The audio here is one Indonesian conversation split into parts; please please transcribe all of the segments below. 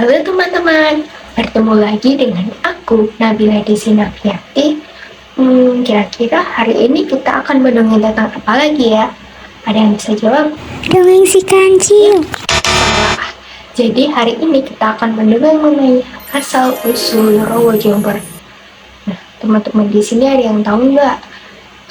Halo teman-teman, bertemu lagi dengan aku Nabila Desinaviati. Kira-kira hari ini kita akan mendongeng tentang apa lagi ya? Ada yang bisa jawab? Dongeng si kancil. Salah. Jadi hari ini kita akan mendongeng mengenai asal usul Rowo Jember. Nah, teman-teman di sini ada yang tahu nggak?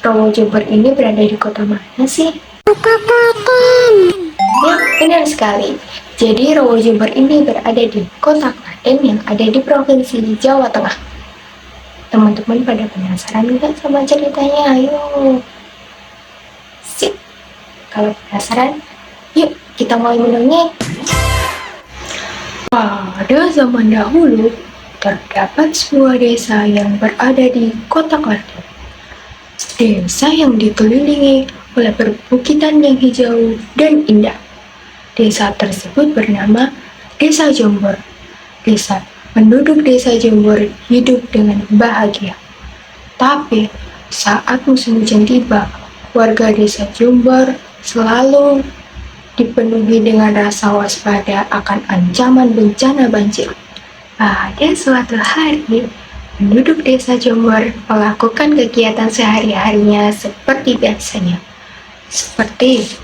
Rowo Jember ini berada di kota mana sih? Klaten. Ya, benar sekali. Jadi Rowo Jember ini berada di kota Klaten yang ada di provinsi Jawa Tengah. Teman-teman pada penasaran nggak sama ceritanya? Ayo. Sip. Kalau penasaran, yuk kita mulai mendongeng. Pada zaman dahulu, terdapat sebuah desa yang berada di kota Klaten. Desa yang dikelilingi oleh perbukitan yang hijau dan indah. Desa tersebut bernama Desa Jombor. Penduduk Desa Jombor hidup dengan bahagia. Tapi saat musim hujan tiba, warga Desa Jombor selalu dipenuhi dengan rasa waspada akan ancaman bencana banjir. Pada suatu hari, penduduk Desa Jombor melakukan kegiatan sehari-harinya seperti biasanya. Seperti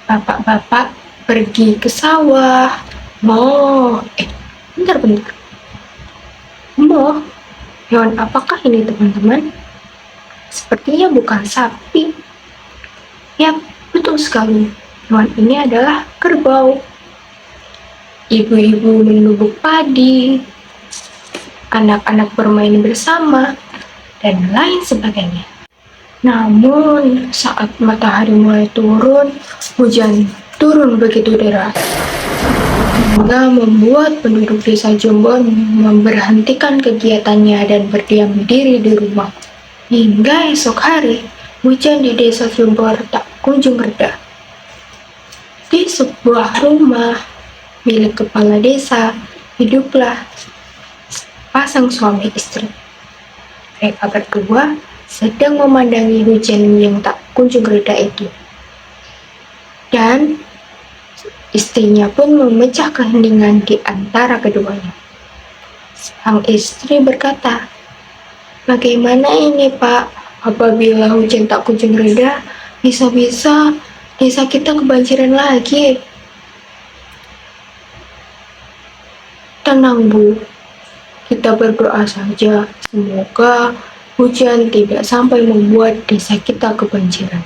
bapak-bapak pergi ke sawah. Bentar. Hewan apakah ini teman-teman? Sepertinya bukan sapi. Yap, betul sekali. Hewan ini adalah kerbau. Ibu-ibu menubuk padi, anak-anak bermain bersama, dan lain sebagainya. Namun, saat matahari mulai turun, hujan turun begitu deras, hingga membuat penduduk Desa Jombor memberhentikan kegiatannya dan berdiam diri di rumah. Hingga esok hari, hujan di Desa Jombor tak kunjung reda. Di sebuah rumah milik kepala desa, hiduplah pasang suami istri. Mereka berdua sedang memandangi hujan yang tak kunjung reda itu. Dan istrinya pun memecah keheningan di antara keduanya. Sang istri berkata, "Bagaimana ini, Pak? Apabila hujan tak kunjung reda, bisa-bisa desa kita kebanjiran lagi." "Tenang, Bu. Kita berdoa saja. Semoga hujan tidak sampai membuat desa kita kebanjiran,"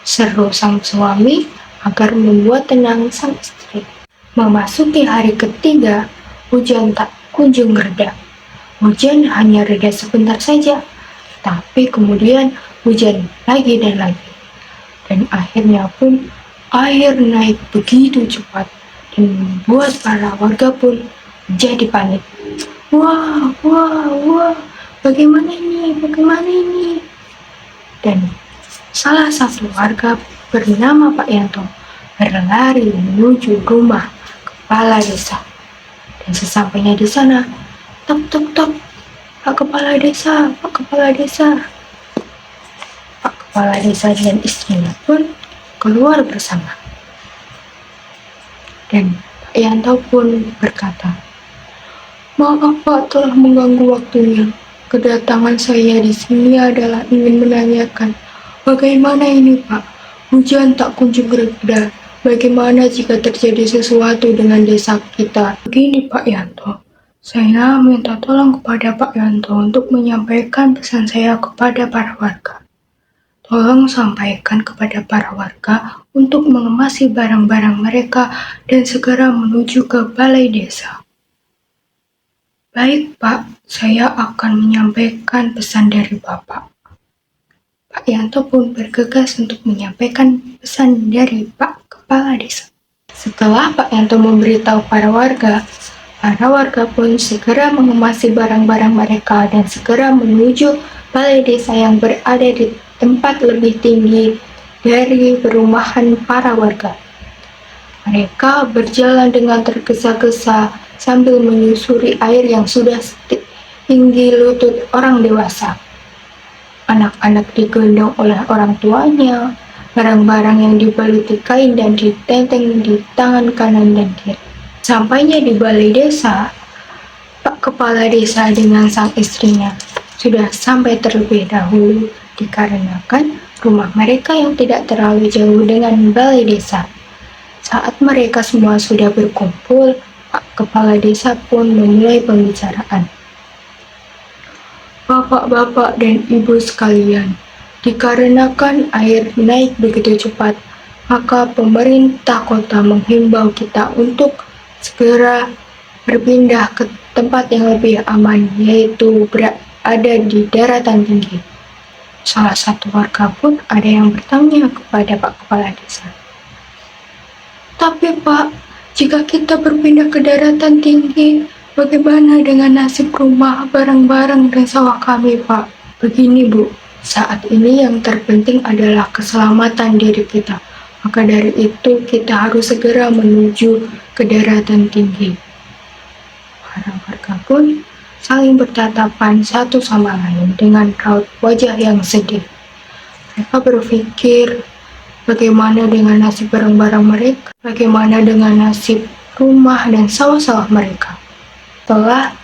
seru sang suami agar membuat tenang sang istri. Memasuki hari ketiga, hujan tak kunjung reda. Hujan hanya reda sebentar saja, tapi kemudian hujan lagi dan lagi. Dan akhirnya pun air naik begitu cepat dan membuat para warga pun menjadi panik. Wah, bagaimana ini? Dan salah satu warga bernama Pak Yanto berlari menuju rumah kepala desa. Dan sesampainya di sana, tok, Pak Kepala Desa. Pak Kepala Desa dan istrinya pun keluar bersama. Dan Pak Yanto pun berkata, "Maaf Pak telah mengganggu waktunya. Kedatangan saya di sini adalah ingin menanyakan, bagaimana ini Pak? Hujan tak kunjung reda. Bagaimana jika terjadi sesuatu dengan desa kita?" "Begini Pak Yanto, saya minta tolong kepada Pak Yanto untuk menyampaikan pesan saya kepada para warga. Tolong sampaikan kepada para warga untuk mengemasi barang-barang mereka dan segera menuju ke balai desa." "Baik Pak, saya akan menyampaikan pesan dari Bapak." Pak Yanto pun bergegas untuk menyampaikan pesan dari Pak Kepala Desa. Setelah Pak Yanto memberitahu para warga pun segera mengemasi barang-barang mereka dan segera menuju balai desa yang berada di tempat lebih tinggi dari perumahan para warga. Mereka berjalan dengan tergesa-gesa sambil menyusuri air yang sudah setinggi lutut orang dewasa. Anak-anak digendong oleh orang tuanya, barang-barang yang dibaluti kain dan ditenteng di tangan kanan dan kiri. Sampainya di balai desa, Pak Kepala Desa dengan sang istrinya sudah sampai terlebih dahulu dikarenakan rumah mereka yang tidak terlalu jauh dengan balai desa. Saat mereka semua sudah berkumpul, Pak Kepala Desa pun memulai pembicaraan. Bapak-bapak dan ibu sekalian, dikarenakan air naik begitu cepat, maka pemerintah kota menghimbau kita untuk segera berpindah ke tempat yang lebih aman, yaitu berada di daratan tinggi. Salah satu warga pun ada yang bertanya kepada Pak Kepala Desa. Tapi Pak, jika kita berpindah ke daratan tinggi, bagaimana dengan nasib rumah, barang-barang, dan sawah kami, Pak? Begini, Bu, saat ini yang terpenting adalah keselamatan diri kita. Maka dari itu, kita harus segera menuju ke daratan tinggi. Para warga pun saling bertatapan satu sama lain dengan raut wajah yang sedih. Mereka berpikir, bagaimana dengan nasib barang-barang mereka? Bagaimana dengan nasib rumah dan sawah-sawah mereka? Setelah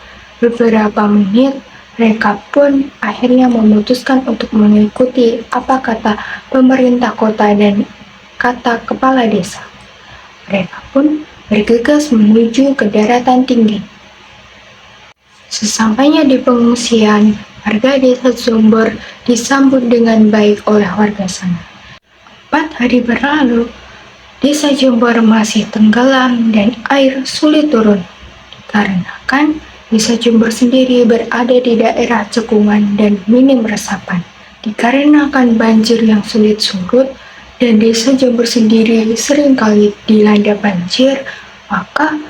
beberapa menit, mereka pun akhirnya memutuskan untuk mengikuti apa kata pemerintah kota dan kata kepala desa. Mereka pun bergegas menuju ke daratan tinggi. Sesampainya di pengungsian, warga desa Sumber disambut dengan baik oleh warga sana. 4 hari berlalu, desa Jember masih tenggelam dan air sulit turun. Dikarenakan desa Jember sendiri berada di daerah cekungan dan minim resapan. Dikarenakan banjir yang sulit surut dan desa Jember sendiri seringkali dilanda banjir, maka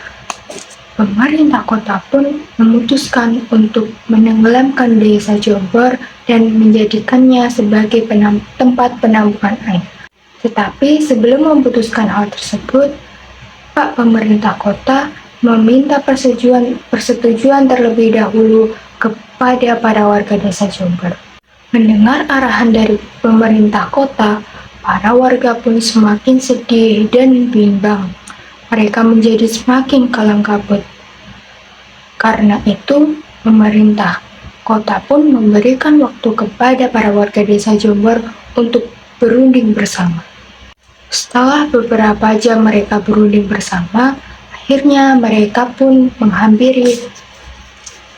pemerintah kota pun memutuskan untuk menenggelamkan desa Jember dan menjadikannya sebagai tempat penampungan air. Tetapi sebelum memutuskan hal tersebut, Pak Pemerintah Kota meminta persetujuan terlebih dahulu kepada para warga desa Jember. Mendengar arahan dari pemerintah kota, para warga pun semakin sedih dan bimbang. Mereka menjadi semakin kalang kabut. Karena itu, pemerintah kota pun memberikan waktu kepada para warga desa Jember untuk berunding bersama. Setelah beberapa jam mereka berunding bersama, akhirnya mereka pun menghampiri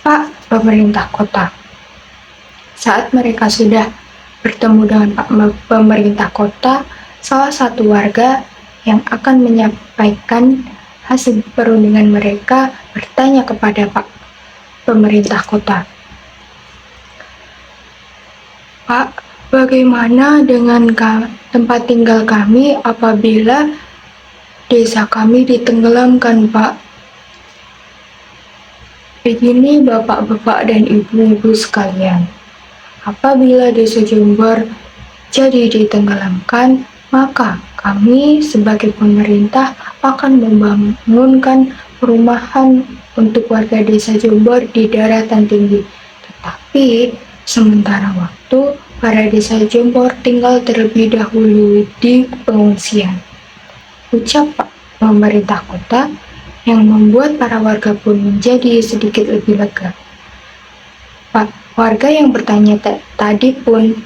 Pak Pemerintah Kota. Saat mereka sudah bertemu dengan Pak Pemerintah Kota, salah satu warga yang akan menyampaikan hasil perundingan mereka bertanya kepada Pak Pemerintah Kota. Pak, bagaimana dengan tempat tinggal kami apabila desa kami ditenggelamkan, Pak? Begini bapak-bapak dan ibu-ibu sekalian, apabila desa Jember jadi ditenggelamkan, maka kami sebagai pemerintah akan membangunkan perumahan untuk warga desa Jember di daratan tinggi. Tetapi sementara waktu, para desa Jember tinggal terlebih dahulu di pengungsian. Ucap Pak Pemerintah Kota yang membuat para warga pun menjadi sedikit lebih lega. Pak, warga yang bertanya tadi pun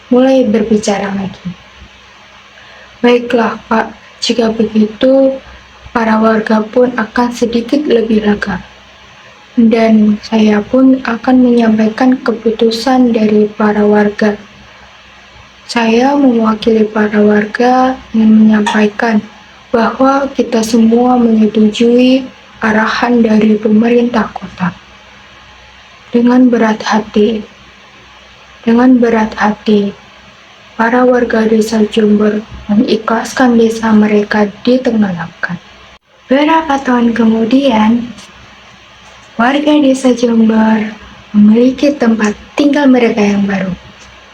mulai berbicara lagi. Baiklah Pak, jika begitu para warga pun akan sedikit lebih lega. Dan saya pun akan menyampaikan keputusan dari para warga. Saya mewakili para warga ingin menyampaikan bahwa kita semua menyetujui arahan dari pemerintah kota. Dengan berat hati, para warga desa Jember mengikhlaskan desa mereka ditenggelamkan. Beberapa tahun kemudian, warga desa Jember memiliki tempat tinggal mereka yang baru.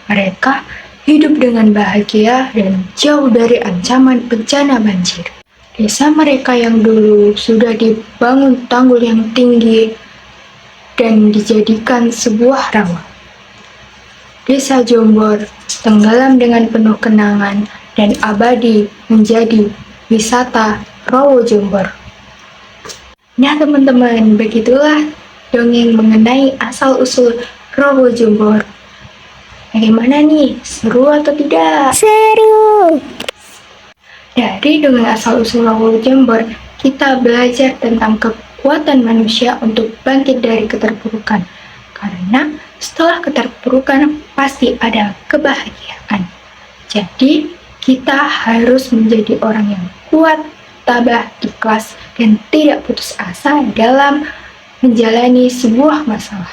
Mereka hidup dengan bahagia dan jauh dari ancaman bencana banjir. Desa mereka yang dulu sudah dibangun tanggul yang tinggi dan dijadikan sebuah rawa. Desa Jember tenggelam dengan penuh kenangan dan abadi menjadi wisata Rawa Jember. Nah teman-teman, begitulah dongeng mengenai asal-usul Rowo Jombor. Bagaimana nih, seru atau tidak? Seru. Dari dongeng asal-usul Rowo Jombor, kita belajar tentang kekuatan manusia untuk bangkit dari keterpurukan. Karena setelah keterpurukan pasti ada kebahagiaan. Jadi, kita harus menjadi orang yang kuat, tabah, ikhlas, dan tidak putus asa dalam menjalani sebuah masalah.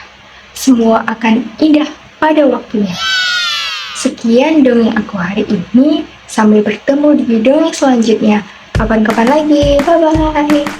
Semua akan indah pada waktunya. Sekian dongeng aku hari ini. Sampai bertemu di dongeng selanjutnya. Kapan-kapan lagi. Bye-bye.